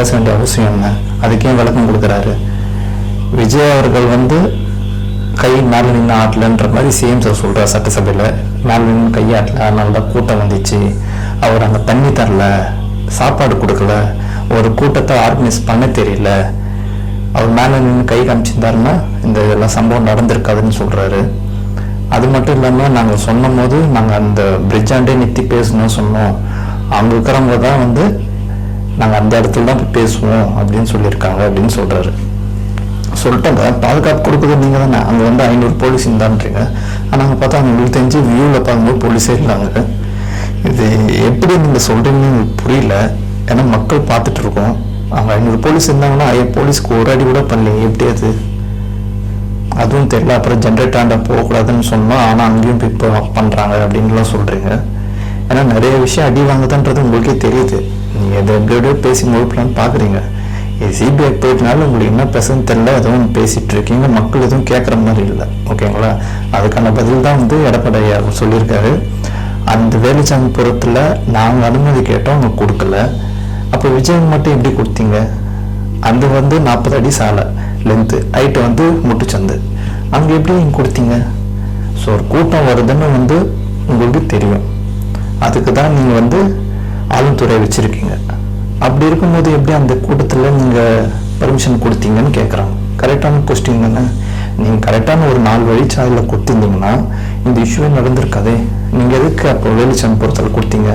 பேச வேண்டிய அவசியம் என்ன? அதுக்கே விளக்கம் கொடுக்குறாரு. விஜய் அவர்கள் வந்து கை மேலே நின்று ஆட்டலன்ற மாதிரி சிஎம் சார் சொல்கிறார் சட்டசபையில். மேலே நின்று கை ஆட்டல, அதனால தான் கூட்டம் வந்துச்சு. அவர் அங்கே தண்ணி தரல, சாப்பாடு கொடுக்கல, ஒரு கூட்டத்தை ஆர்கனைஸ் பண்ண தெரியல. அவர் மேலே நின்று கை காமிச்சிருந்தாருன்னா இந்த இதெல்லாம் சம்பவம் நடந்திருக்காதுன்னு சொல்கிறாரு. அது மட்டும் இல்லாமல் நாங்கள் சொன்னும் போது நாங்கள் அந்த பிரிட்ஜாண்டே நிறுத்தி பேசணும்னு சொன்னோம். அங்கே இருக்கிறவங்க தான் வந்து நாங்கள் அந்த இடத்துல தான் போய் பேசுவோம் அப்படின்னு சொல்லியிருக்காங்க அப்படின்னு சொல்கிறாரு. சொல்லிட்டாங்க, பாதுகாப்பு கொடுக்குறது நீங்கள் தானே, அங்கே வந்து 500 போலீஸ் இருந்தான்றீங்க. ஆனால் அங்கே பார்த்தா அவங்களுக்கு தெரிஞ்சு வியூவில் பார்க்கும்போது போலீஸே இருந்தாங்க. இது எப்படி நீங்கள் சொல்கிறீங்கன்னு எனக்கு புரியல. ஏன்னா மக்கள் பார்த்துட்டு இருக்கோம். அங்கே 500 போலீஸ் இருந்தாங்கன்னா போலீஸ்க்கு ஒரு அடி கூட பண்ணலைங்க. எப்படி அது? அதுவும் தெரியல. அப்புறம் ஜென்ரேட்டாண்ட போகக்கூடாதுன்னு சொன்னோம், ஆனால் அங்கேயும் இப்போ பண்ணுறாங்க அப்படின்லாம் சொல்கிறீங்க. ஏன்னா நிறைய விஷயம் அடி வாங்குதுன்றது உங்களுக்கே தெரியுது. நீங்கள் எதை எப்படியோ பேசி முழுப்பலான்னு பார்க்குறீங்க. சிபிஐ போயிட்டனால உங்களுக்கு என்ன பேசுன்னு தெரியல, எதுவும் பேசிகிட்டு இருக்கீங்க. மக்கள் எதுவும் கேட்குற மாதிரி இல்லை. ஓகேங்களா? அதுக்கான பதில் தான் வந்து எடப்பாடி சொல்லியிருக்காரு. அந்த வேலுச்சாமிபுரத்தில் நாங்கள் அனுமதி கேட்டோம், அவங்க கொடுக்கல. அப்போ விஜய் மட்டும் எப்படி கொடுத்தீங்க? அது வந்து 40 அடி சாலை லென்த்து, ஹைட்டு வந்து முட்டுச்சந்து, அங்கே எப்படி நீங்கள் கொடுத்தீங்க? ஸோ ஒரு கூட்டம் வருதுன்னு வந்து உங்களுக்கு தெரியும். அதுக்கு தான் நீங்கள் வந்து ஆளுந்துறை வச்சுருக்கீங்க. அப்படி இருக்கும்போது எப்படி அந்த கூட்டத்தில் நீங்கள் பர்மிஷன் கொடுத்தீங்கன்னு கேட்குறாங்க. கரெக்டான கொஸ்டின் தானே. நீங்கள் கரெக்டான ஒரு 4 வழிச்சாலையில் கொடுத்துருந்தீங்கன்னா இந்த இஷ்யூவே நடந்திருக்காதே. நீங்கள் எதுக்கு அப்போ வேலுச்சாமிபுரத்தில் கொடுத்தீங்க?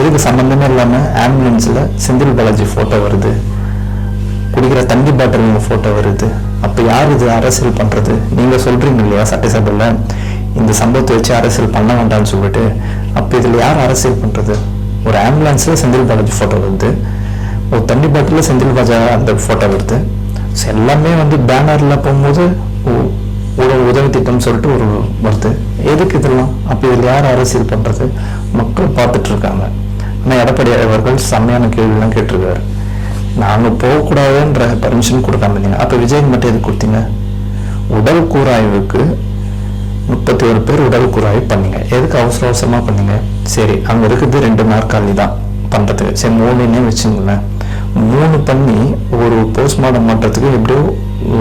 எதுக்கு சம்மந்தமே இல்லாமல் ஆம்புலன்ஸில் செந்தில் பாலாஜி ஃபோட்டோ வருது, குடிக்கிற தண்ணி பாட்டில் ஃபோட்டோ வருது? அப்போ யார் இது அரசியல் பண்ணுறது? நீங்கள் சொல்கிறீங்க இல்லையா சட்டசபையில் இந்த சம்பவத்தை வச்சு அரசியல் பண்ண வேண்டாம்னு சொல்லிட்டு. அப்போ இதில் யார் அரசியல் பண்ணுறது? ஒரு ஆம்புலன்ஸில் செந்தில் பாலாஜி ஃபோட்டோ வருது, ஒரு தண்ணி பாட்டிலில் செந்தில் பாலாஜி அந்த ஃபோட்டோ வருது. ஸோ எல்லாமே வந்து பேனரில் போகும்போது ஒரு உதவி திட்டம் சொல்லிட்டு ஒரு வருது. எதுக்கு இதெல்லாம்? அப்போ இதில் யார் அரசியல் பண்ணுறது? மக்கள் பார்த்துட்ருக்காங்க. ஆனால் எடப்பாடி அவர்கள் செம்மையான கேள்விலாம் கேட்டிருக்காரு. நாங்கள் போகக்கூடாதுன்ற பர்மிஷன் கொடுக்காம இருந்தீங்க. அப்போ விஜய்க்கு மட்டும் எதுக்கு கொடுத்தீங்க? உடல் கூராய்வுக்கு 31 பேர் உடல் கூராய்வு பண்ணீங்க. எதுக்கு அவசர அவசரமாக பண்ணீங்க? சரி, அங்கே இருக்குது 2 நாற்காலி தான் பண்ணுறதுக்கு. சரி, 3 வச்சுங்களேன். 3 பண்ணி ஒரு போஸ்ட்மார்ட்டம் பண்ணுறதுக்கு எப்படியோ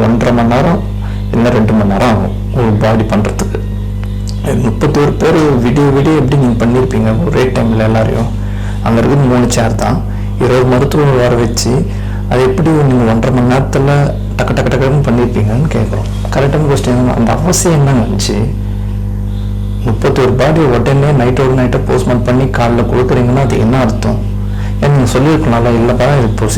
1.5 மணி நேரம் இல்லை 2 மணி நேரம் ஆகும் ஒரு பாடி பண்ணுறதுக்கு. 31 பேர் விடிய எப்படி நீங்கள் பண்ணியிருப்பீங்க ஒரே டைமில் எல்லாரையும்? அங்கே இருக்குது 3 சேர் தான், 20 மருத்துவர்கள் வர வச்சு அது எப்படி நீங்கள் 1.5 மணி நேரத்தில் டக்குன்னு பண்ணியிருப்பீங்கன்னு கேட்குறோம். கரெக்டான கொஸ்டின். அந்த அவசியம் என்ன வந்துச்சு? 31 பாடி உடனே நைட்டை போஸ்ட்மார்ட்டம் பண்ணி காலைல கொடுக்குறீங்கன்னா அது என்ன அர்த்தம்? ஏன்னா நீங்கள் சொல்லியிருக்கனால இல்லைப்பா இது ப்ரொசீஜர்